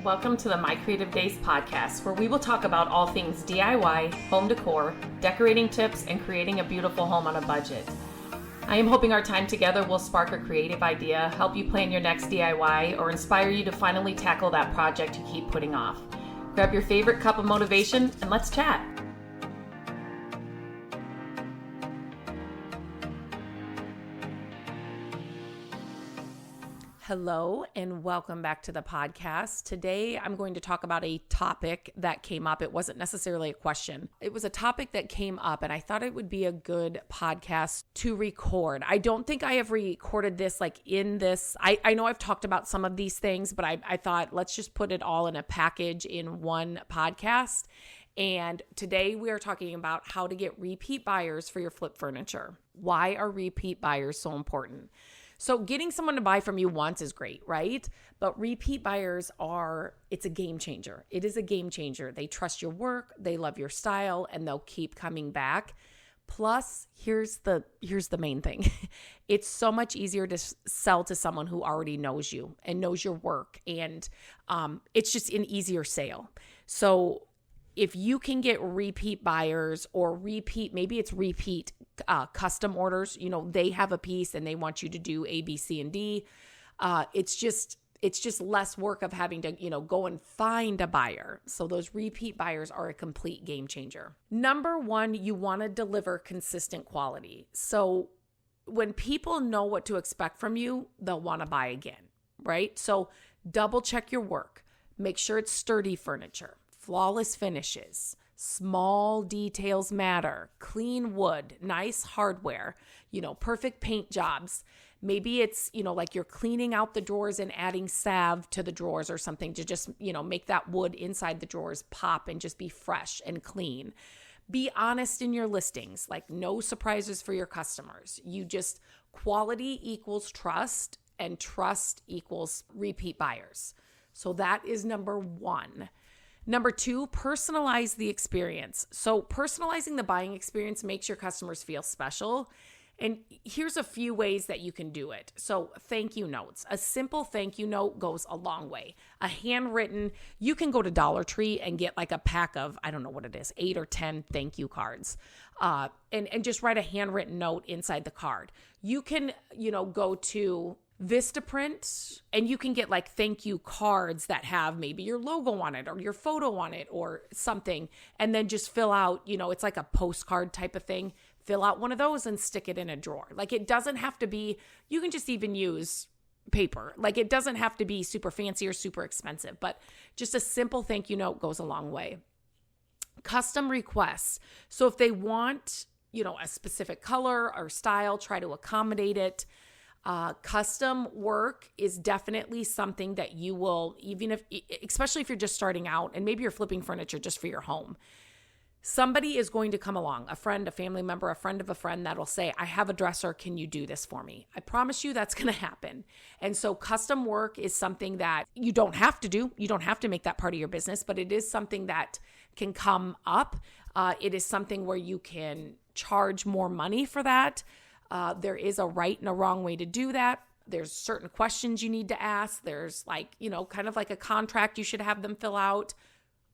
Welcome to the My Creative Days podcast, where we will talk about all things DIY, home decor, decorating tips, and creating a beautiful home on a budget. I am hoping our time together will spark a creative idea, help you plan your next DIY, or inspire you to finally tackle that project you keep putting off. Grab your favorite cup of motivation and let's chat. Hello and welcome back to the podcast. Today I'm going to talk about a topic that came up. It wasn't necessarily a question. It was a topic that came up and I thought it would be a good podcast to record. I don't think I have recorded this like in this. I know I've talked about some of these things, but I thought let's just put it all in a package in one podcast. And today we are talking about how to get repeat buyers for your flip furniture. Why are repeat buyers so important? So getting someone to buy from you once is great, right? But repeat buyers it's a game changer. It is a game changer. They trust your work, they love your style, and they'll keep coming back. Plus, here's the main thing. It's so much easier to sell to someone who already knows you and knows your work. And it's just an easier sale. So if you can get repeat buyers or maybe it's repeat custom orders, they have a piece and they want you to do A, B, C, and D. It's just less work of having to, go and find a buyer. So those repeat buyers are a complete game changer. Number one, you want to deliver consistent quality. So when people know what to expect from you, they'll want to buy again, right? So double check your work. Make sure it's sturdy furniture. Flawless finishes, small details matter, clean wood, nice hardware, perfect paint jobs. Maybe it's, like you're cleaning out the drawers and adding salve to the drawers or something to just, make that wood inside the drawers pop and just be fresh and clean. Be honest in your listings, like no surprises for your customers. Quality equals trust and trust equals repeat buyers. So that is number one. Number two, personalize the experience. So personalizing the buying experience makes your customers feel special. And here's a few ways that you can do it. So thank you notes. A simple thank you note goes a long way. A handwritten, you can go to Dollar Tree and get like a pack of, I don't know what it is, 8 or 10 thank you cards. And just write a handwritten note inside the card. You can, go to Vistaprint and you can get like thank you cards that have maybe your logo on it or your photo on it or something, and then just fill out, it's like a postcard type of thing. Fill out one of those and stick it in a drawer. Like it doesn't have to be, you can just even use paper. Like it doesn't have to be super fancy or super expensive, but just a simple thank you note goes a long way. Custom requests. So if they want, a specific color or style, try to accommodate it. Custom work is definitely something that you will, especially if you're just starting out and maybe you're flipping furniture just for your home. Somebody is going to come along, a friend, a family member, a friend of a friend that'll say, I have a dresser. Can you do this for me? I promise you that's going to happen. And so custom work is something that you don't have to do. You don't have to make that part of your business, but it is something that can come up. It is something where you can charge more money for that. There is a right and a wrong way to do that. There's certain questions you need to ask. There's kind of like a contract you should have them fill out.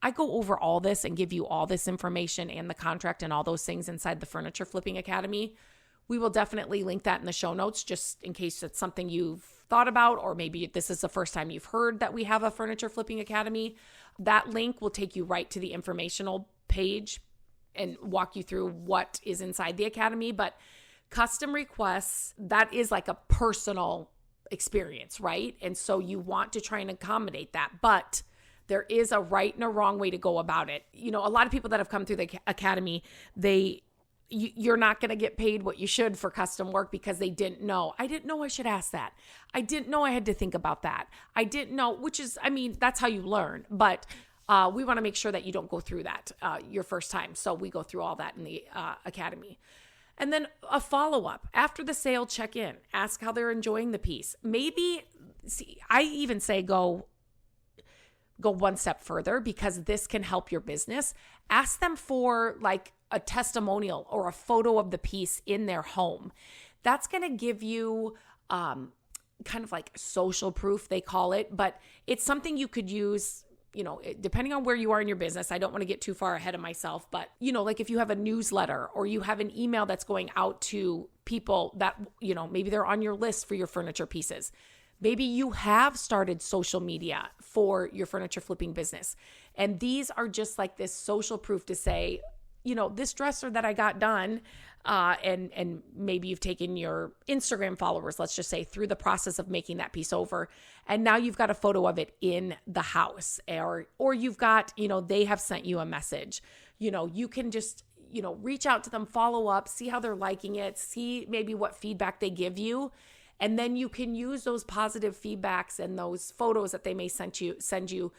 I go over all this and give you all this information and the contract and all those things inside the Furniture Flipping Academy. We will definitely link that in the show notes just in case it's something you've thought about, or maybe this is the first time you've heard that we have a Furniture Flipping Academy. That link will take you right to the informational page and walk you through what is inside the Academy. But custom requests, that is like a personal experience, right? And so you want to try and accommodate that, but there is a right and a wrong way to go about it. A lot of people that have come through the Academy, you're not going to get paid what you should for custom work because they didn't know. I didn't know I should ask that. I didn't know I had to think about that. I didn't know, that's how you learn. But we want to make sure that you don't go through that your first time. So we go through all that in the Academy. And then a follow-up. After the sale, check in. Ask how they're enjoying the piece. I even say go one step further because this can help your business. Ask them for like a testimonial or a photo of the piece in their home. That's going to give you kind of like social proof, they call it, but it's something you could use, depending on where you are in your business. I don't want to get too far ahead of myself, but like if you have a newsletter or you have an email that's going out to people that, maybe they're on your list for your furniture pieces. Maybe you have started social media for your furniture flipping business. And these are just like this social proof to say, this dresser that I got done, and maybe you've taken your Instagram followers, let's just say, through the process of making that piece over. And now you've got a photo of it in the house, or you've got, they have sent you a message. You can just, reach out to them, follow up, see how they're liking it, see maybe what feedback they give you. And then you can use those positive feedbacks and those photos that they may send you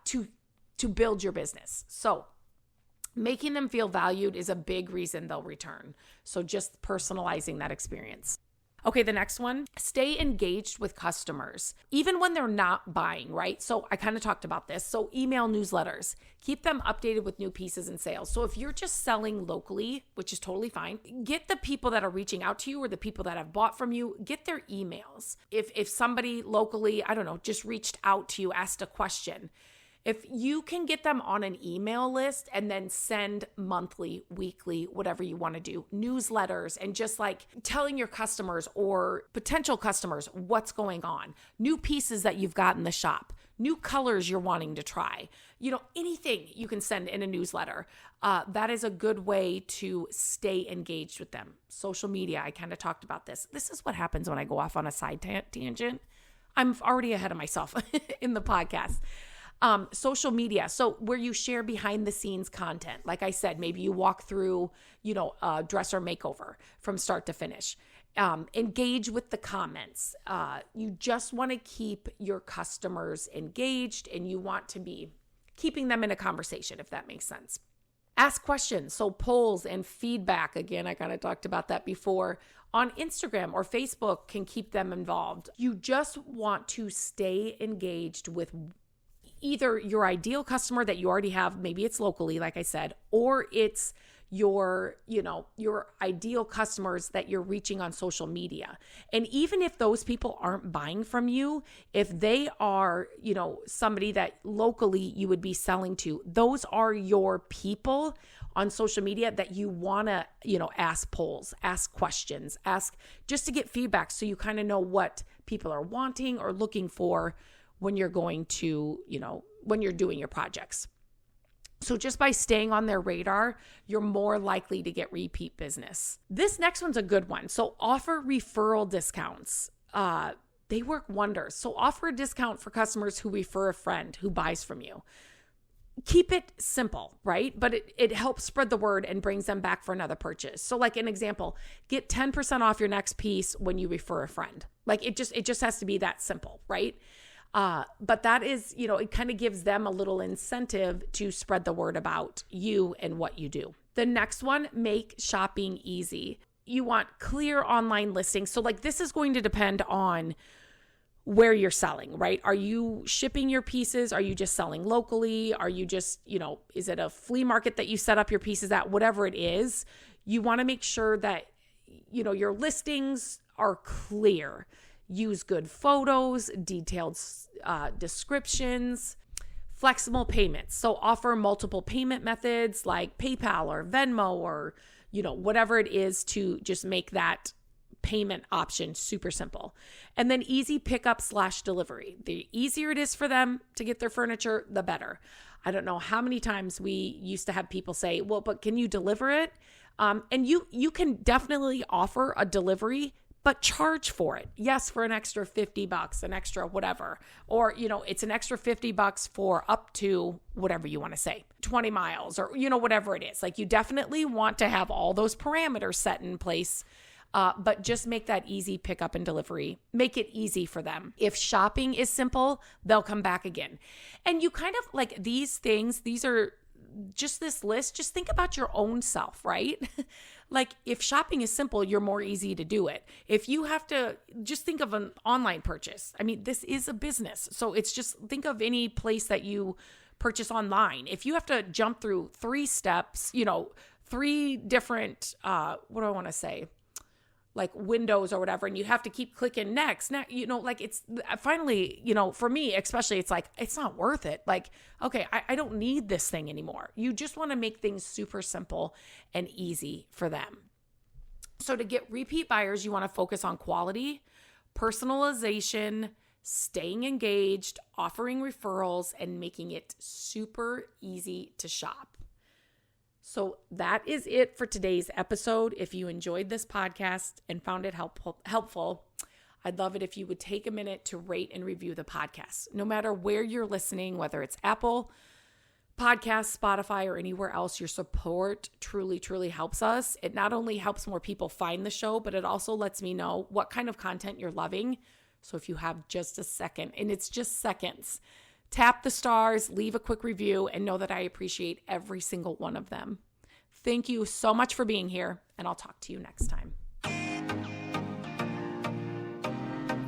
to build your business. So making them feel valued is a big reason they'll return. So just personalizing that experience. Okay, the next one, stay engaged with customers, even when they're not buying, right? So I kind of talked about this. So email newsletters, keep them updated with new pieces and sales. So if you're just selling locally, which is totally fine, get the people that are reaching out to you or the people that have bought from you, get their emails. If somebody locally, I don't know, just reached out to you, asked a question, if you can get them on an email list and then send monthly, weekly, whatever you want to do, newsletters, and just like telling your customers or potential customers what's going on, new pieces that you've got in the shop, new colors you're wanting to try, anything you can send in a newsletter. That is a good way to stay engaged with them. Social media, I kind of talked about this. This is what happens when I go off on a side tangent. I'm already ahead of myself in the podcast. Social media. So where you share behind the scenes content, like I said, maybe you walk through, a dresser makeover from start to finish. Engage with the comments. You just want to keep your customers engaged and you want to be keeping them in a conversation, if that makes sense. Ask questions. So polls and feedback. Again, I kind of talked about that before. On Instagram or Facebook can keep them involved. You just want to stay engaged with either your ideal customer that you already have, maybe it's locally, like I said, or it's your ideal customers that you're reaching on social media. And even if those people aren't buying from you, if they are, somebody that locally you would be selling to, those are your people on social media that you want to, ask polls, ask questions, ask just to get feedback so you kind of know what people are wanting or looking for when you're going to, when you're doing your projects. So just by staying on their radar, you're more likely to get repeat business. This next one's a good one. So offer referral discounts. They work wonders. So offer a discount for customers who refer a friend who buys from you. Keep it simple, right? But it helps spread the word and brings them back for another purchase. So like an example, get 10% off your next piece when you refer a friend. Like it just has to be that simple, right? But that is, it kind of gives them a little incentive to spread the word about you and what you do. The next one, make shopping easy. You want clear online listings. So like this is going to depend on where you're selling, right? Are you shipping your pieces? Are you just selling locally? Are you just, is it a flea market that you set up your pieces at? Whatever it is, you want to make sure that, your listings are clear. Use good photos, detailed descriptions, flexible payments. So offer multiple payment methods like PayPal or Venmo or, whatever it is to just make that payment option super simple. And then easy pickup / delivery. The easier it is for them to get their furniture, the better. I don't know how many times we used to have people say, well, but can you deliver it? And you can definitely offer a delivery, but charge for it. Yes, for an extra $50, an extra whatever. Or, it's an extra $50 for up to whatever you want to say, 20 miles or, whatever it is. Like you definitely want to have all those parameters set in place, but just make that easy pickup and delivery. Make it easy for them. If shopping is simple, they'll come back again. And you kind of like these things, these are just this list, just think about your own self, right? Like if shopping is simple, you're more easy to do it. If you have to just think of an online purchase, I mean, this is a business. So it's just think of any place that you purchase online. If you have to jump through 3 steps, 3 different, what do I want to say? like windows or whatever, and you have to keep clicking next. Now, like it's finally, for me, especially, it's like, it's not worth it. Like, okay, I don't need this thing anymore. You just want to make things super simple and easy for them. So to get repeat buyers, you want to focus on quality, personalization, staying engaged, offering referrals, and making it super easy to shop. So that is it for today's episode. If you enjoyed this podcast and found it helpful, I'd love it if you would take a minute to rate and review the podcast. No matter where you're listening, whether it's Apple Podcasts, Spotify, or anywhere else, your support truly, truly helps us. It not only helps more people find the show, but it also lets me know what kind of content you're loving. So if you have just a second, and it's just seconds, tap the stars, leave a quick review, and know that I appreciate every single one of them. Thank you so much for being here, and I'll talk to you next time.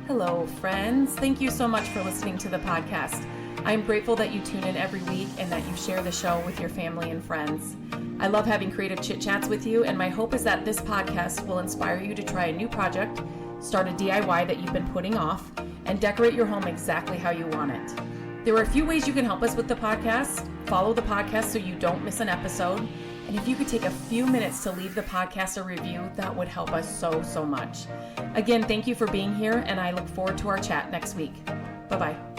Hello, friends. Thank you so much for listening to the podcast. I'm grateful that you tune in every week and that you share the show with your family and friends. I love having creative chit chats with you, and my hope is that this podcast will inspire you to try a new project, start a DIY that you've been putting off, and decorate your home exactly how you want it. There are a few ways you can help us with the podcast. Follow the podcast so you don't miss an episode. And if you could take a few minutes to leave the podcast a review, that would help us so, so much. Again, thank you for being here, and I look forward to our chat next week. Bye-bye.